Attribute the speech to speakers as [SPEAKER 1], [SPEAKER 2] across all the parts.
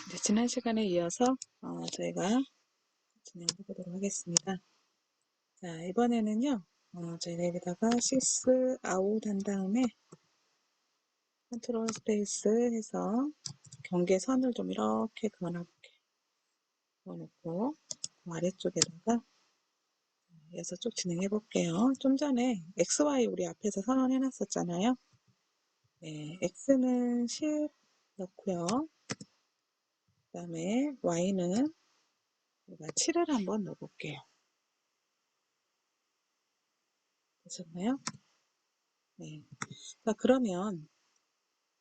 [SPEAKER 1] 이제 지난 시간에 이어서 저희가 진행해 보도록 하겠습니다. 자, 이번에는요, 저희가 여기다가 6 아웃 한 다음에 컨트롤 스페이스 해서 경계선을 좀 이렇게 그어놓고 아래쪽에다가 이어서 쭉 진행해 볼게요. 좀 전에 XY 우리 앞에서 선언해 놨었잖아요. 네, X는 10 넣고요. 그 다음에 Y는 우리가 7을 한번 넣어볼게요. 되셨나요? 네. 자, 그러면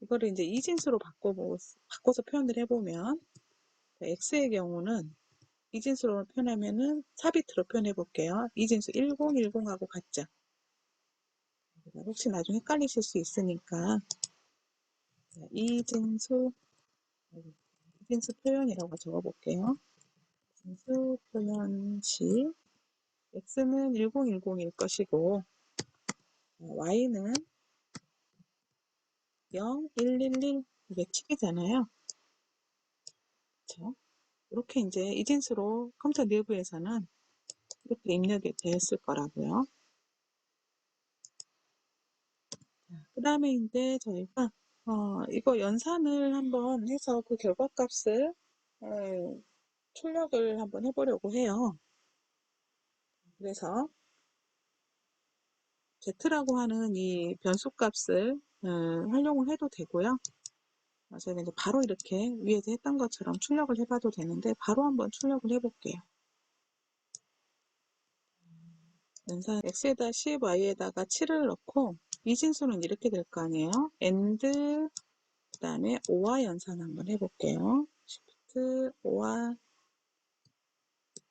[SPEAKER 1] 이거를 이제 이진수로 바꿔서 표현을 해보면, x의 경우는 이진수로 표현하면은 4비트로 표현해 볼게요. 이진수 1010하고 같죠? 혹시 나중에 헷갈리실 수 있으니까, 자, 이진수 표현이라고 적어 볼게요. 이진수 표현 시, x는 1010일 것이고, y는 0, 111, 이게 7이잖아요. 그렇죠? 이렇게 이제 이진수로 컴퓨터 내부에서는 이렇게 입력이 되었을 거라고요. 그 다음에 이제 저희가 이거 연산을 한번 해서 그 결과값을 출력을 한번 해보려고 해요. 그래서 Z라고 하는 이 변수값을 활용을 해도 되고요. 저희가 이제 바로 이렇게 위에서 했던 것처럼 출력을 해봐도 되는데 바로 한번 출력을 해볼게요. 연산 x에다 10, y에다가 7을 넣고 이진수는 이렇게 될 거 아니에요. AND 그 다음에 OR 연산 한번 해볼게요. Shift, OR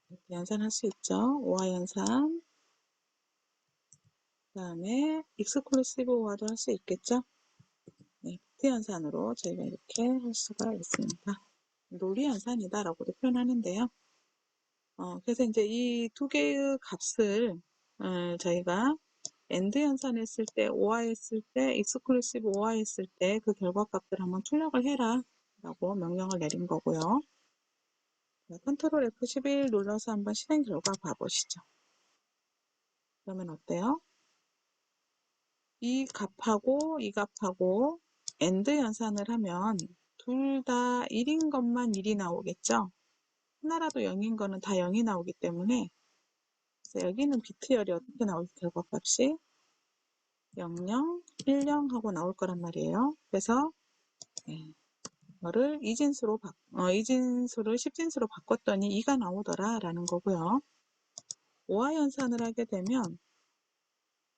[SPEAKER 1] 이렇게 연산할 수 있죠. OR 연산 그 다음에 Exclusive OR도 할 수 있겠죠. 네, 비트 연산으로 저희가 이렇게 할 수가 있습니다. 논리 연산이다 라고도 표현하는데요. 그래서 이제 이 두 개의 값을 저희가 AND 연산했을 때, OR 했을 때, Exclusive OR 했을 때 그 결과값들 한번 출력을 해라 라고 명령을 내린 거고요. 컨트롤 F11 눌러서 한번 실행 결과 봐보시죠. 그러면 어때요? 이 값하고 이 값하고 AND 연산을 하면 둘 다 1인 것만 1이 나오겠죠? 하나라도 0인 거는 다 0이 나오기 때문에 그래서 여기는 비트열이 어떻게 나올지 결과값이 00, 10 하고 나올 거란 말이에요. 그래서 이거를 이진수를 10진수로 바꿨더니 2가 나오더라 라는 거고요. OR 연산을 하게 되면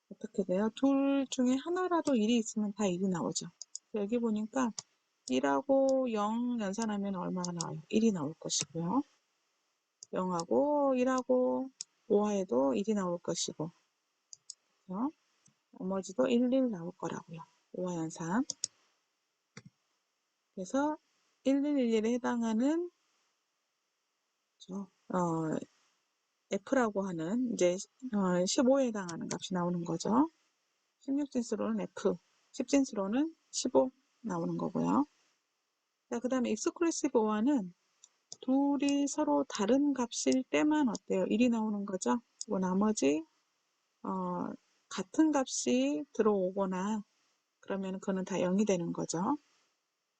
[SPEAKER 1] 어떻게 돼요? 둘 중에 하나라도 1이 있으면 다 1이 나오죠. 여기 보니까 1하고 0 연산하면 얼마가 나와요? 1이 나올 것이고요. 0하고 1하고 5하에도 1이 나올 것이고, 그렇죠? 나머지도 1, 1 나올 거라고요. 5화 연산. 그래서 1, 1, 1, 1에 해당하는 F라고 하는 이제 15에 해당하는 값이 나오는 거죠. 16진수로는 F, 10진수로는 15 나오는 거고요. 자, 그 다음에 Exclusive OR는 둘이 서로 다른 값일 때만 어때요? 1이 나오는 거죠. 그리고 나머지 같은 값이 들어오거나 그러면 그거는 다 0이 되는 거죠.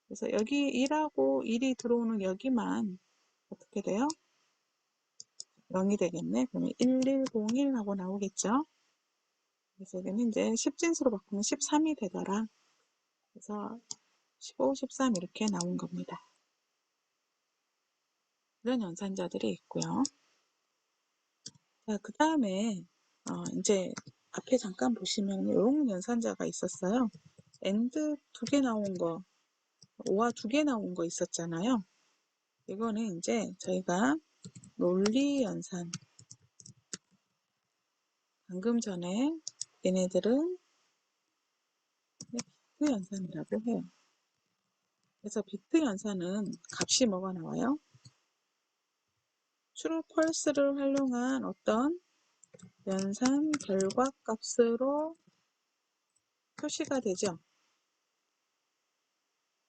[SPEAKER 1] 그래서 여기 1하고 1이 들어오는 여기만 어떻게 돼요? 0이 되겠네. 그러면 1101 하고 나오겠죠. 그래서 여기는 이제 10진수로 바꾸면 13이 되더라. 그래서 15, 13 이렇게 나온 겁니다. 이런 연산자들이 있고요. 자, 그 다음에 이제 앞에 잠깐 보시면 이런 연산자가 있었어요. AND 2개 나온 거, OR 2개 나온 거 있었잖아요. 이거는 이제 저희가 논리 연산, 방금 전에 얘네들은 비트 연산이라고 해요. 그래서 비트 연산은 값이 뭐가 나와요? true, false를 활용한 어떤 연산 결과 값으로 표시가 되죠.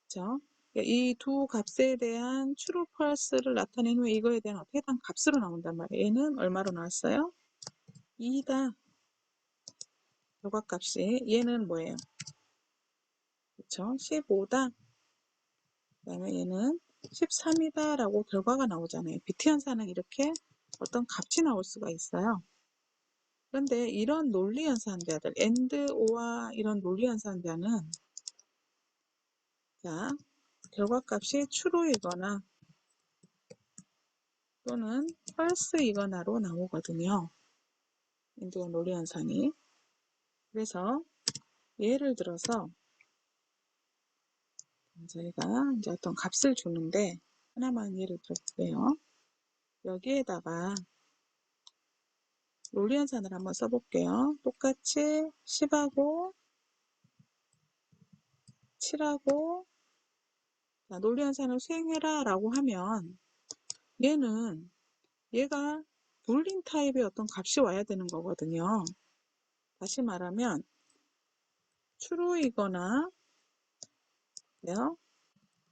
[SPEAKER 1] 그렇죠? 이 두 값에 대한 true, false를 나타낸 후에 이거에 대한 해당 값으로 나온단 말이에요. 얘는 얼마로 나왔어요? 2다. 결과값이. 얘는 뭐예요? 그쵸? 15다. 그 다음에 얘는 13이다 라고 결과가 나오잖아요. 비트 현상은 이렇게 어떤 값이 나올 수가 있어요. 그런데 이런 논리 연산자들, AND, OR 이런 논리 연산자는 자, 결과값이 true이거나 또는 false이거나로 나오거든요. AND, OR 논리 연산이. 그래서 예를 들어서 저희가 이제 어떤 값을 주는데 하나만 예를 들어볼게요. 여기에다가 논리 연산을 한번 써볼게요. 똑같이 10하고 7하고 논리 연산을 수행해라 라고 하면 얘가 불린 타입의 어떤 값이 와야 되는 거거든요. 다시 말하면 true이거나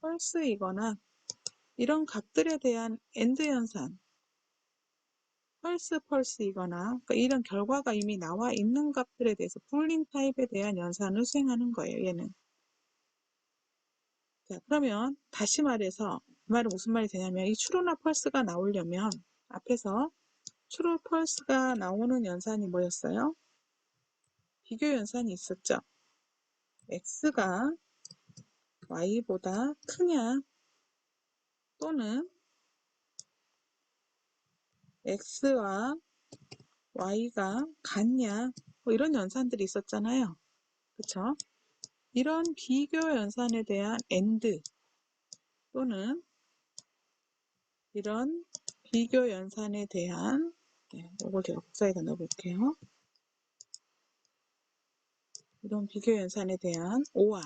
[SPEAKER 1] false이거나 이런 값들에 대한 AND 연산, false이거나 그러니까 이런 결과가 이미 나와 있는 값들에 대해서 불린 타입에 대한 연산을 수행하는 거예요. 얘는. 자, 그러면 다시 말해서 그 말은 무슨 말이 되냐면 이 true나 false가 나오려면 앞에서 true, false가 나오는 연산이 뭐였어요? 비교 연산이 있었죠. x가 y보다 크냐 또는 x와 y가 같냐 뭐 이런 연산들이 있었잖아요. 그쵸? 이런 비교 연산에 대한 AND 또는 이런 비교 연산에 대한 이걸 제가 복사해서 넣어볼게요. 이런 비교 연산에 대한 OR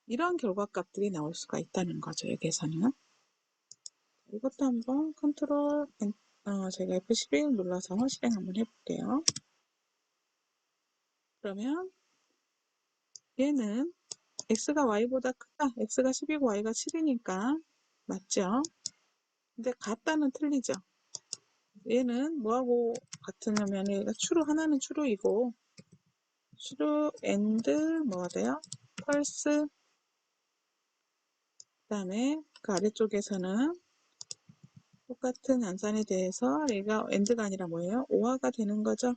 [SPEAKER 1] 이런 결과값들이 나올 수가 있다는 거죠. 여기에서는. 이것도 한번 컨트롤 제가 F11 눌러서 실행 한번 해볼게요. 그러면 얘는 x가 y보다 크다. x가 10이고 y가 7이니까 맞죠? 근데 같다는 틀리죠. 얘는 뭐하고 같으냐면 얘가 하나는 true이고 true and 뭐가 돼요? false 그 다음에 그 아래쪽에서는 똑같은 연산에 대해서 얘가 and가 아니라 뭐예요? or가 되는 거죠.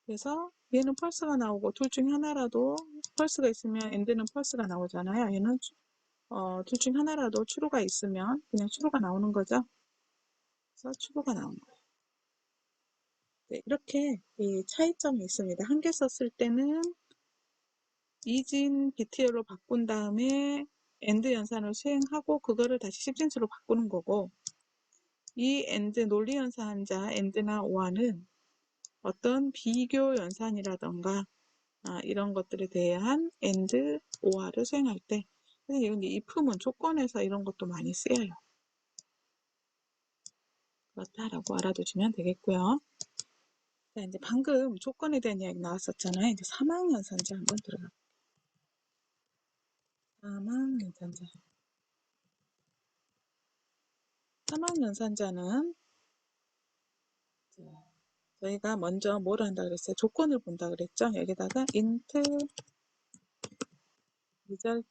[SPEAKER 1] 그래서 얘는 false가 나오고 둘 중에 하나라도 false가 있으면 and는 false가 나오잖아요. 얘는 둘 중 하나라도 true가 있으면 그냥 true가 나오는 거죠. 그래서 true가 나오는 거예요. 네, 이렇게 이 차이점이 있습니다. 한 개 썼을 때는 이진 BTL로 바꾼 다음에 AND 연산을 수행하고 그거를 다시 10진수로 바꾸는 거고 이 AND 논리 연산자 AND나 OR는 어떤 비교 연산이라던가 이런 것들에 대한 AND, OR를 수행할 때 근데 if은 조건에서 이런 것도 많이 쓰여요. 그렇다라고 알아두시면 되겠고요. 자, 이제 방금 조건에 대한 이야기 나왔었잖아요. 이제 사망연산자 한번 들어가. 사망연산자. 사망연산자는 저희가 먼저 뭐를 한다 그랬어요? 조건을 본다 그랬죠? 여기다가 int result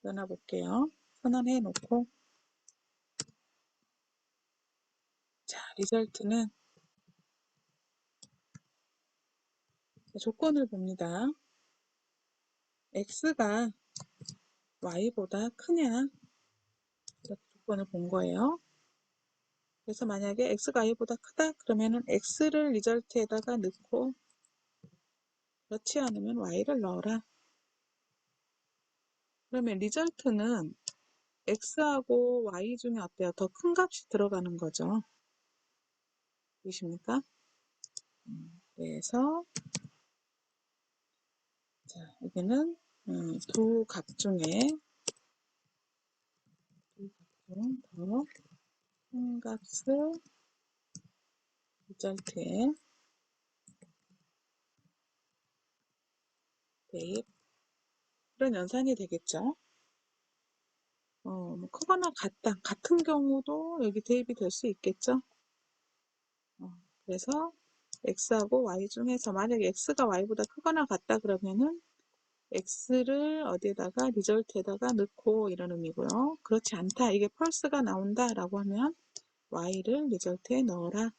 [SPEAKER 1] 넣어볼게요. 선언해 놓고 자, result는 조건을 봅니다. x가 y보다 크냐 이렇게 조건을 본 거예요. 그래서 만약에 x가 y보다 크다 그러면은 x를 리절트에다가 넣고 그렇지 않으면 y를 넣어라. 그러면 리절트는 x하고 y 중에 어때요? 더 큰 값이 들어가는 거죠. 보이십니까? 그래서 자, 여기는 두 값 중에 더 큰 값을 리절트에 대입 이런 연산이 되겠죠. 뭐 크거나 같은 경우도 여기 대입이 될 수 있겠죠. 그래서 x하고 y 중에서 만약에 x가 y보다 크거나 같다 그러면은 x를 어디에다가 리절트에다가 넣고 이런 의미고요. 그렇지 않다, 이게 펄스가 나온다 라고 하면 y를 리절트에 넣어라,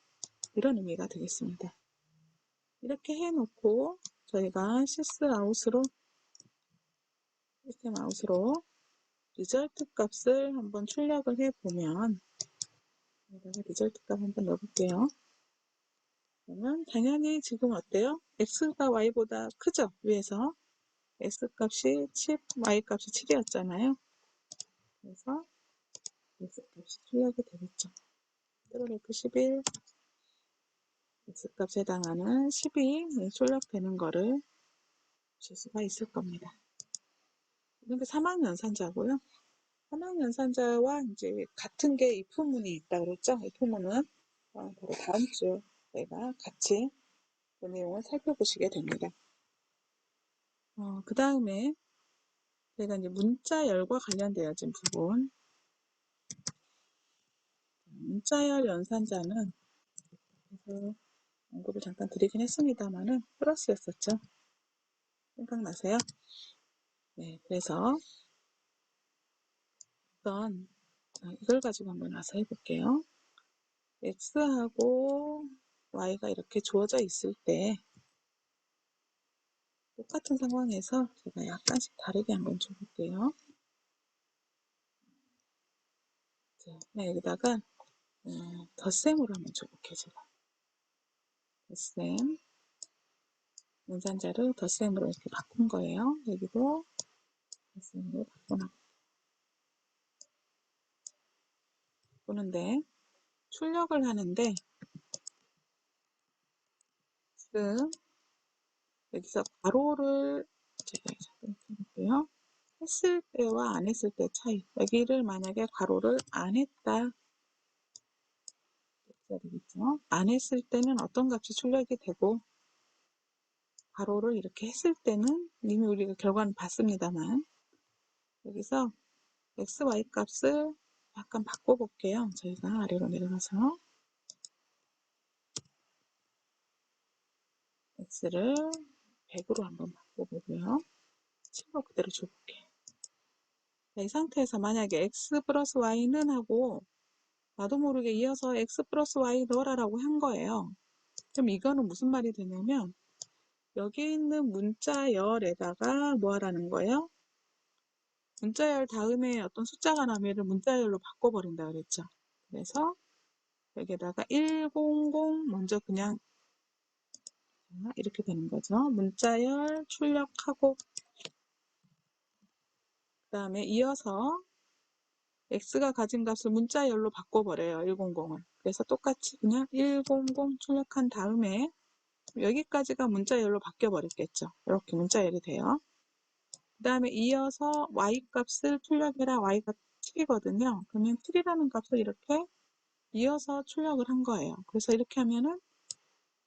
[SPEAKER 1] 이런 의미가 되겠습니다. 이렇게 해놓고 저희가 시스아웃으로 시스템 아웃으로 리절트 값을 한번 출력을 해보면, 여기다가 리절트 값 한번 넣어볼게요. 그러면 당연히 지금 어때요? x가 y보다 크죠? 위에서 x값이 10, y값이 7이었잖아요. 그래서 x값이 출력이 되겠죠. 트로레프 11, x값에 해당하는 10이 출력되는 거를 보실 수가 있을 겁니다. 이게 사망연산자고요. 사망연산자와 이제 같은 게 if문이 있다 그랬죠? if문은 바로 다음 주 저희가 같이 그 내용을 살펴보시게 됩니다. 그 다음에 저희가 이제 문자열과 관련되어진 부분, 문자열 연산자는 그래서 언급을 잠깐 드리긴 했습니다만은 플러스였었죠. 생각나세요? 네, 그래서 이걸 가지고 한번 와서 해볼게요. x하고 y가 이렇게 주어져 있을 때 똑같은 상황에서 제가 약간씩 다르게 한번 줘볼게요. 네, 여기다가 덧셈으로 한번 줘볼게요. 제가 덧셈 문산자를 덧셈으로 이렇게 바꾼 거예요. 여기도 덧셈으로 바꾸는데 출력을 하는데 지금 여기서 괄호를 제가 잠깐 해볼게요. 했을 때와 안 했을 때 차이. 여기를 만약에 괄호를 안 했다. 되겠죠. 안 했을 때는 어떤 값이 출력이 되고, 괄호를 이렇게 했을 때는 이미 우리가 결과는 봤습니다만, 여기서 x, y 값을 약간 바꿔볼게요. 저희가 아래로 내려가서 x를 100으로 한번 바꿔보고요. 7로 그대로 줘볼게요. 이 상태에서 만약에 x 플러스 y는 하고 나도 모르게 이어서 x 플러스 y 넣어라라고 한 거예요. 그럼 이거는 무슨 말이 되냐면 여기 있는 문자열에다가 뭐 하라는 거예요? 문자열 다음에 어떤 숫자가 나면 문자열로 바꿔버린다 그랬죠. 그래서 여기에다가 100 먼저 그냥 이렇게 되는 거죠. 문자열 출력하고 그 다음에 이어서 x가 가진 값을 문자열로 바꿔버려요. 100을. 그래서 똑같이 그냥 100 출력한 다음에 여기까지가 문자열로 바뀌어버렸겠죠. 이렇게 문자열이 돼요. 그 다음에 이어서 y값을 출력해라. y가 7이거든요. 그러면 7이라는 값을 이렇게 이어서 출력을 한 거예요. 그래서 이렇게 하면은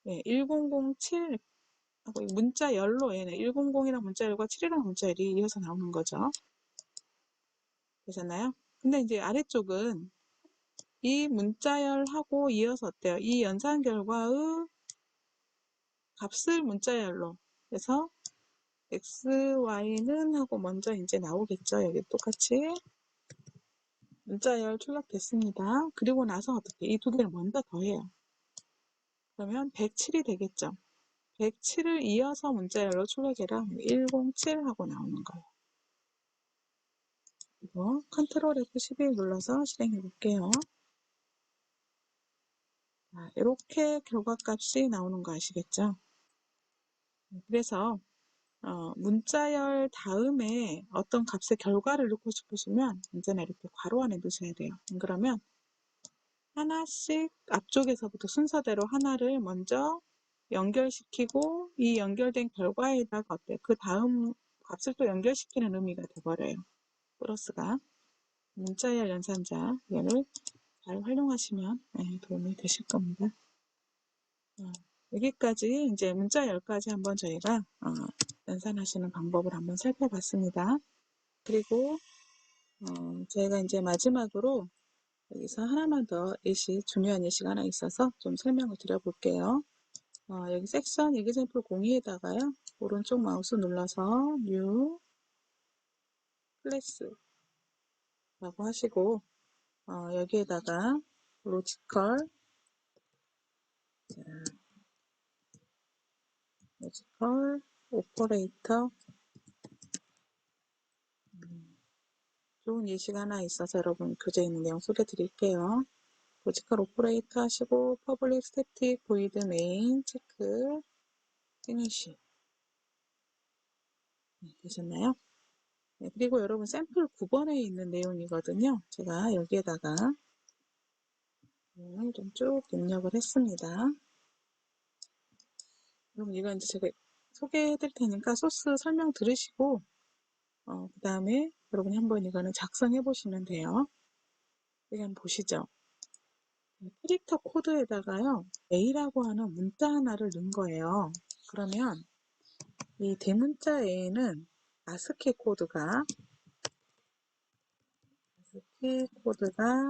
[SPEAKER 1] 1007 하고 문자열로 100이랑 문자열과 7이랑 문자열이 이어서 나오는 거죠. 되셨나요? 근데 이제 아래쪽은 이 문자열하고 이어서 어때요? 이 연산 결과의 값을 문자열로 해서 x, y는 하고 먼저 이제 나오겠죠. 여기 똑같이 문자열 출력됐습니다. 그리고 나서 어떻게 이 두 개를 먼저 더해요. 그러면 107이 되겠죠. 107을 이어서 문자열로 출력해라. 107 하고 나오는 거예요. 이거 컨트롤 F11 눌러서 실행해 볼게요. 이렇게 결과값이 나오는 거 아시겠죠? 그래서 문자열 다음에 어떤 값의 결과를 넣고 싶으시면 언제나 이렇게 괄호 안에 넣으셔야 돼요. 그러면 하나씩 앞쪽에서부터 순서대로 하나를 먼저 연결시키고 이 연결된 결과에다가 그 다음 값을 또 연결시키는 의미가 돼버려요. 플러스가 문자열 연산자 얘를 잘 활용하시면 도움이 되실 겁니다. 여기까지 이제 문자열까지 한번 저희가 연산하시는 방법을 한번 살펴봤습니다. 그리고 저희가 이제 마지막으로 여기서 하나만 더 중요한 예시가 하나 있어서 좀 설명을 드려볼게요. 여기 섹션 example 02에다가요. 오른쪽 마우스 눌러서 new class라고 하시고 여기에다가 logical operator 좋은 예시가 하나 있어서 여러분 교재에 있는 내용 소개해 드릴게요. 로지컬 오퍼레이터 하시고 public static void main 체크 피니시 되셨나요? 네, 그리고 여러분 샘플 9번에 있는 내용이거든요. 제가 여기에다가 좀 쭉 입력을 했습니다. 그럼 이건 이제 제가 소개해 드릴 테니까 소스 설명 들으시고 그 다음에 여러분이 한번 이거는 작성해 보시면 돼요. 여기 한번 보시죠. 캐릭터 코드에다가요 A라고 하는 문자 하나를 넣은 거예요. 그러면 이 대문자 A는 ASCII 코드가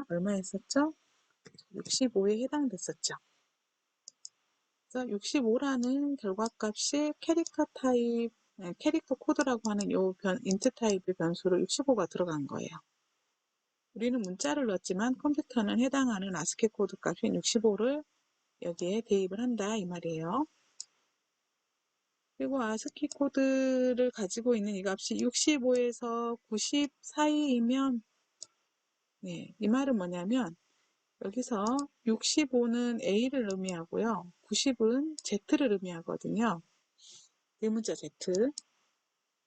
[SPEAKER 1] 얼마였었죠? 65에 해당됐었죠. 그래서 65라는 결과값이 캐릭터 코드라고 하는 인트 타입의 변수로 65가 들어간 거예요. 우리는 문자를 넣었지만 컴퓨터는 해당하는 ASCII 코드 값인 65를 여기에 대입을 한다 이 말이에요. 그리고 ASCII 코드를 가지고 있는 이 값이 65에서 90 사이이면 이 말은 뭐냐면 여기서 65는 A를 의미하고요. 90은 Z를 의미하거든요. 대문자 Z.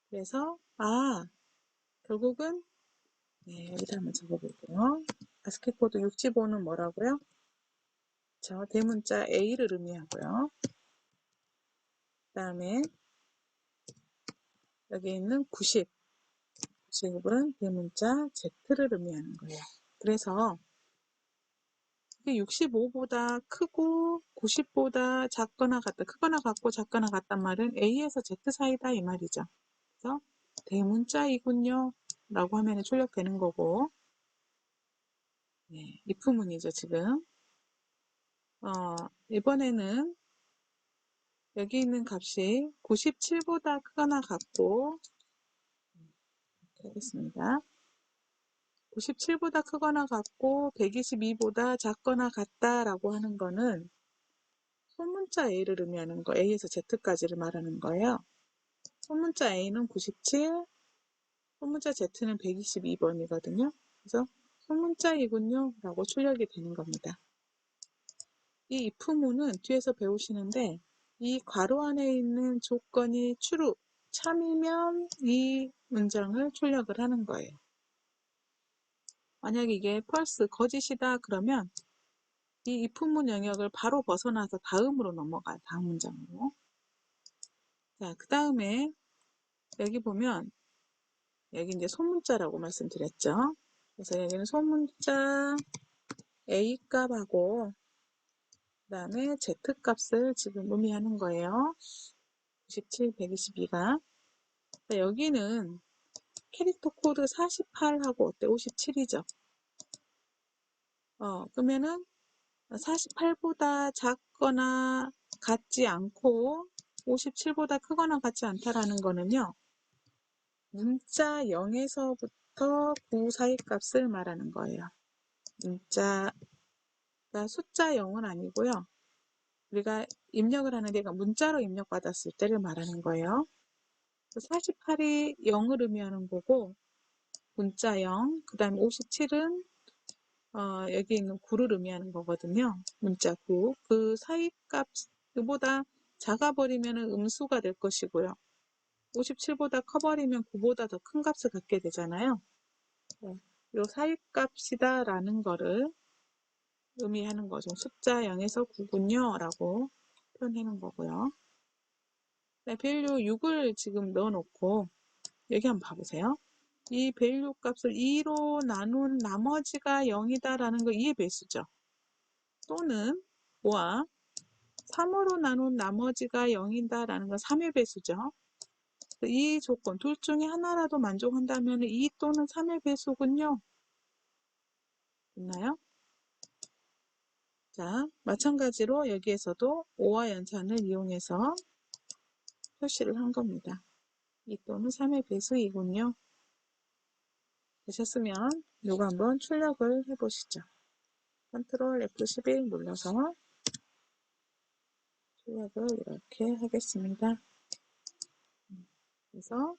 [SPEAKER 1] 그래서 결국은 여기다 한번 적어볼게요. ASCII 코드 65는 뭐라고요? 저 대문자 A를 의미하고요. 그 다음에 여기 있는 90은 대문자 Z를 의미하는 거예요. 그래서 65보다 크고 90보다 작거나 같다. 크거나 같고 작거나 같단 말은 A에서 Z 사이다 이 말이죠. 그래서 대문자이군요 라고 하면 출력되는 거고 if문이죠 지금. 이번에는 여기 있는 값이 97보다 크거나 같고 이렇게 하겠습니다. 97보다 크거나 같고 122보다 작거나 같다라고 하는 거는 소문자 A를 의미하는 거, A에서 Z까지를 말하는 거예요. 소문자 A는 97, 소문자 Z는 122번이거든요. 그래서 소문자이군요 라고 출력이 되는 겁니다. 이 if문은 뒤에서 배우시는데 이 괄호 안에 있는 조건이 true, 참이면 이 문장을 출력을 하는 거예요. 만약에 이게 false, 거짓이다 그러면 이 if문 영역을 바로 벗어나서 다음으로 넘어가요. 다음 문장으로. 자, 그 다음에 여기 보면 여기 이제 소문자라고 말씀드렸죠. 그래서 여기는 소문자 A 값하고 그 다음에 Z 값을 지금 의미하는 거예요. 97, 122가. 여기는 캐릭터 코드 48하고 어때? 57이죠. 그러면은 48보다 작거나 같지 않고 57보다 크거나 같지 않다라는 거는요. 문자 0에서부터 9 사이 값을 말하는 거예요. 문자가 숫자 0은 아니고요. 우리가 입력을 하는 데가 문자로 입력받았을 때를 말하는 거예요. 48이 0을 의미하는 거고 문자 0, 그 다음에 57은 여기 있는 9를 의미하는 거거든요. 문자 9. 그 사이 값, 그보다 작아버리면 음수가 될 것이고요. 57보다 커버리면 9보다 더 큰 값을 갖게 되잖아요. 이 사이 값이다라는 거를 의미하는 거죠. 숫자 0에서 9군요. 라고 표현하는 거고요. 네, value 6을 지금 넣어놓고 여기 한번 봐보세요. 이 value 값을 2로 나눈 나머지가 0이다라는 거 2의 배수죠. 또는 5와 3으로 나눈 나머지가 0이다라는 건 3의 배수죠. 이 조건 둘 중에 하나라도 만족한다면 2 또는 3의 배수군요. 있나요? 자, 마찬가지로 여기에서도 5와 연산을 이용해서 표시를 한 겁니다. 2 또는 3의 배수이군요. 되셨으면 이거 한번 출력을 해보시죠. 컨트롤 F11 눌러서 출력을 이렇게 하겠습니다. 그래서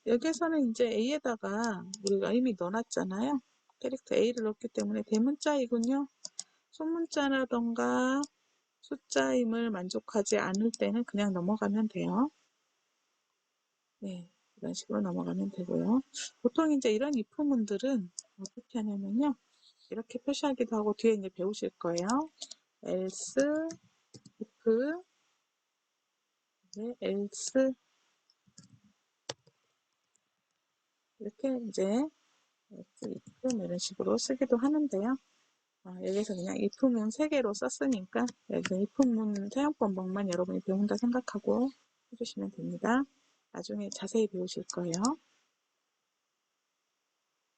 [SPEAKER 1] 여기에서는 이제 A에다가 우리가 이미 넣어놨잖아요. 캐릭터 A를 넣었기 때문에 대문자이군요. 소문자라던가 숫자임을 만족하지 않을 때는 그냥 넘어가면 돼요. 네, 이런 식으로 넘어가면 되고요. 보통 이제 이런 if문들은 어떻게 하냐면요. 이렇게 표시하기도 하고 뒤에 이제 배우실 거예요. else, if, 네, else 이렇게 이제 else, if 이런 식으로 쓰기도 하는데요. 여기서 그냥 if문 3개로 썼으니까 여기 if문 사용법만 여러분이 배운다 생각하고 해주시면 됩니다. 나중에 자세히 배우실 거예요.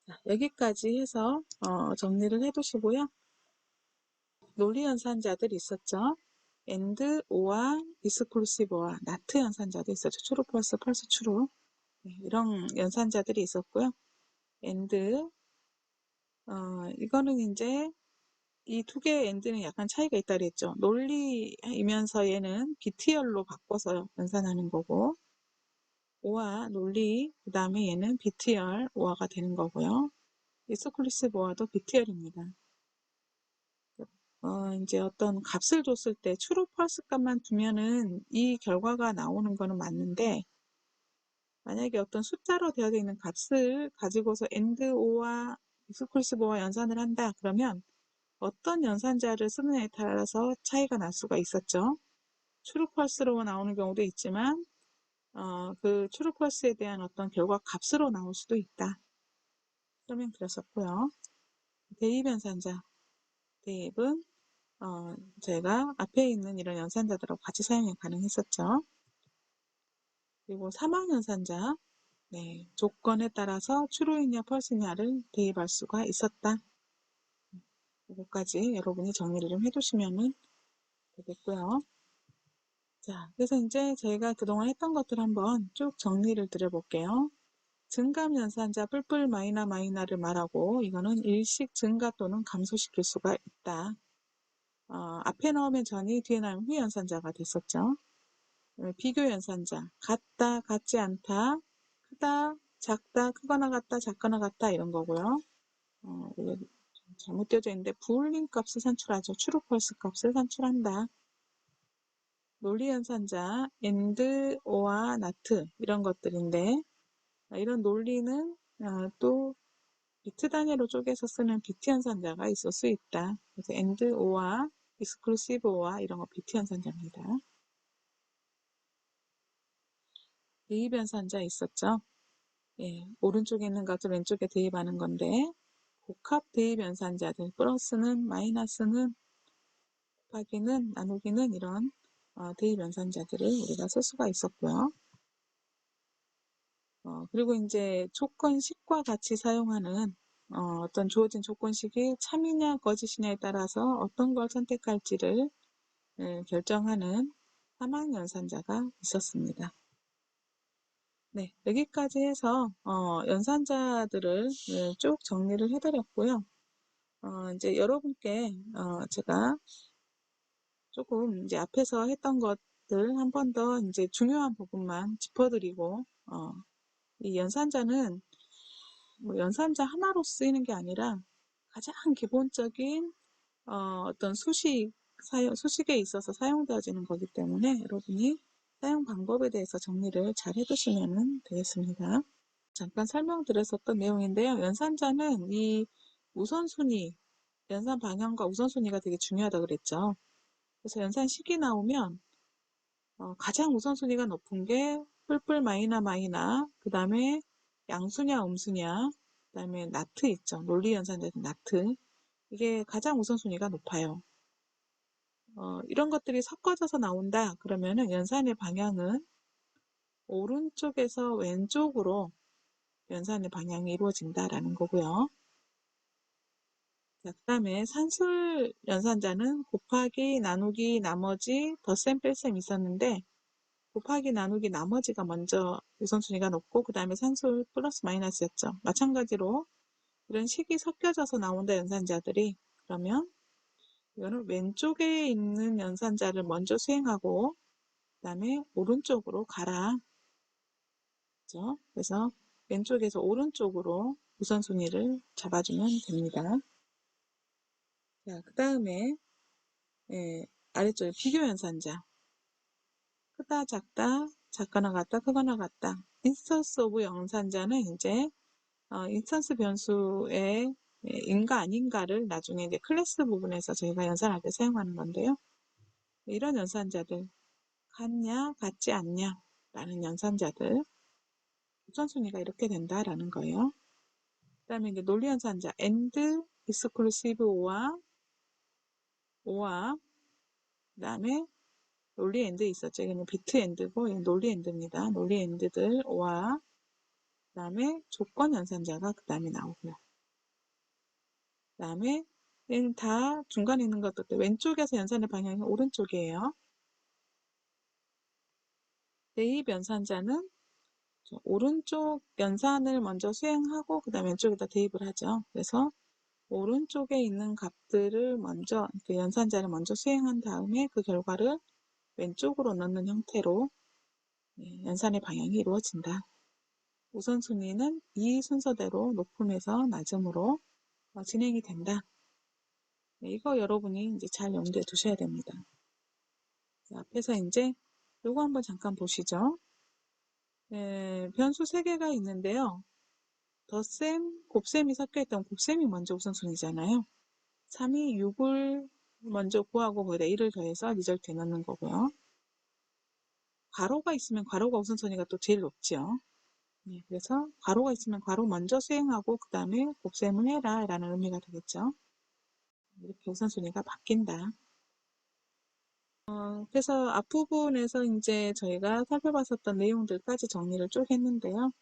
[SPEAKER 1] 자, 여기까지 해서 정리를 해두시고요. 논리 연산자들이 있었죠. and, or와 exclusive와 not 연산자도 있었죠. true, false, false, true. 네, 이런 연산자들이 있었고요. and, 이거는 이제 이 두 개의 and는 약간 차이가 있다 그랬죠. 논리이면서 얘는 BTR로 바꿔서 연산하는 거고, or와 논리, 그 다음에 얘는 BTR, or가 되는 거고요. exclusive or도 BTR입니다. 이제 어떤 값을 줬을 때 true, false 값만 두면은 이 결과가 나오는 거는 맞는데, 만약에 어떤 숫자로 되어 있는 값을 가지고서 and, or와 exclusive or와 연산을 한다. 그러면 어떤 연산자를 쓰느냐에 따라서 차이가 날 수가 있었죠. true, false로 나오는 경우도 있지만, 그 true, false에 대한 어떤 결과 값으로 나올 수도 있다. 설명 드렸었고요. 대입 연산자. 대입은 저희가 앞에 있는 이런 연산자들하고 같이 사용이 가능했었죠. 그리고 사망 연산자, 네, 조건에 따라서 true이냐 false냐를 대입할 수가 있었다. 이것까지 여러분이 정리를 좀 해두시면 되겠고요. 자, 그래서 이제 저희가 그동안 했던 것들 한번 쭉 정리를 드려볼게요. 증감 연산자 뿔뿔 마이나 마이나를 말하고 이거는 일식 증가 또는 감소시킬 수가 있다. 앞에 넣으면 전이, 뒤에 넣으면 후 연산자가 됐었죠. 비교 연산자, 같다, 같지 않다, 크다, 작다, 크거나 같다, 작거나 같다 이런 거고요. 이게 잘못 되어져 있는데 부울림 값을 산출하죠. true, false 값을 산출한다. 논리 연산자 and, or와 not 이런 것들인데 이런 논리는 또 비트 단위로 쪼개서 쓰는 비트 연산자가 있을 수 있다. 그래서 and, or와 exclusive or와 이런 거 비트 연산자입니다. 대입 연산자 있었죠. 예, 오른쪽에 있는 것을 왼쪽에 대입하는 건데 복합 대입 연산자들 플러스는 마이너스는 곱하기는 나누기는 이런 대입 연산자들을 우리가 쓸 수가 있었고요. 그리고 이제 조건식과 같이 사용하는 어떤 주어진 조건식이 참이냐 거짓이냐에 따라서 어떤 걸 선택할지를 결정하는 사망 연산자가 있었습니다. 네, 여기까지 해서 연산자들을 쭉 정리를 해드렸고요. 이제 여러분께 제가 조금 이제 앞에서 했던 것들 한 번 더 이제 중요한 부분만 짚어드리고 이 연산자는 뭐 연산자 하나로 쓰이는 게 아니라 가장 기본적인 어떤 수식에 있어서 사용되어지는 거기 때문에 여러분이 사용 방법에 대해서 정리를 잘 해두시면 되겠습니다. 잠깐 설명드렸었던 내용인데요. 연산자는 이 우선순위, 연산 방향과 우선순위가 되게 중요하다고 그랬죠. 그래서 연산식이 나오면 가장 우선순위가 높은 게 뿔뿔 마이나 마이나, 그 다음에 양수냐 음수냐, 그 다음에 나트 있죠. 논리 연산자는 나트. 이게 가장 우선순위가 높아요. 이런 것들이 섞어져서 나온다. 그러면은 연산의 방향은 오른쪽에서 왼쪽으로 연산의 방향이 이루어진다라는 거고요. 자, 그 다음에 산술 연산자는 곱하기, 나누기, 나머지, 덧셈, 뺄셈 있었는데 곱하기, 나누기, 나머지가 먼저 우선순위가 높고 그 다음에 산술 플러스 마이너스였죠. 마찬가지로 이런 식이 섞여져서 나온다 연산자들이 그러면 이거는 왼쪽에 있는 연산자를 먼저 수행하고 그 다음에 오른쪽으로 가라. 그렇죠? 그래서 왼쪽에서 오른쪽으로 우선순위를 잡아주면 됩니다. 자, 그 다음에 아래쪽에 비교 연산자. 크다, 작다, 작거나 같다, 크거나 같다. 인스턴스 오브 연산자는 이제 인스턴스 변수의 인가 아닌가를 나중에 이제 클래스 부분에서 저희가 연산할 때 사용하는 건데요. 이런 연산자들 같냐, 같지 않냐 라는 연산자들 우선순위가 이렇게 된다라는 거예요. 그 다음에 이제 논리 연산자 and exclusive 오와 그 다음에 논리 엔드 있었죠. 이거는 비트 엔드고 이건 논리 엔드입니다. 논리 엔드들 오와 그 다음에 조건 연산자가 그 다음에 나오고요. 그 다음에 얘는 다 중간에 있는 것들 왼쪽에서 연산의 방향이 오른쪽이에요. 대입 연산자는 오른쪽 연산을 먼저 수행하고 그 다음에 왼쪽에다 대입을 하죠. 그래서 오른쪽에 있는 값들을 먼저 그 연산자를 먼저 수행한 다음에 그 결과를 왼쪽으로 넣는 형태로 연산의 방향이 이루어진다. 우선순위는 이 순서대로 높음에서 낮음으로 진행이 된다. 이거 여러분이 이제 잘 염두에 두셔야 됩니다. 자, 앞에서 이제 요거 한번 잠깐 보시죠. 변수 3개가 있는데요. 덧셈, 곱셈이 섞여있던 곱셈이 먼저 우선순위잖아요. 3이 6을 먼저 구하고 거기다 1을 더해서 리절트에 넣는 거고요. 괄호가 있으면 괄호가 우선순위가 또 제일 높죠. 그래서 괄호가 있으면 괄호 먼저 수행하고 그 다음에 곱셈을 해라 라는 의미가 되겠죠. 이렇게 우선순위가 바뀐다. 그래서 앞부분에서 이제 저희가 살펴봤었던 내용들까지 정리를 쭉 했는데요.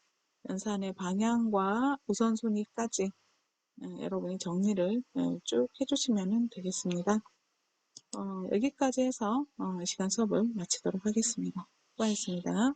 [SPEAKER 1] 연산의 방향과 우선순위까지 여러분이 정리를 쭉 해주시면 되겠습니다. 여기까지 해서 시간 수업을 마치도록 하겠습니다. 수고하셨습니다.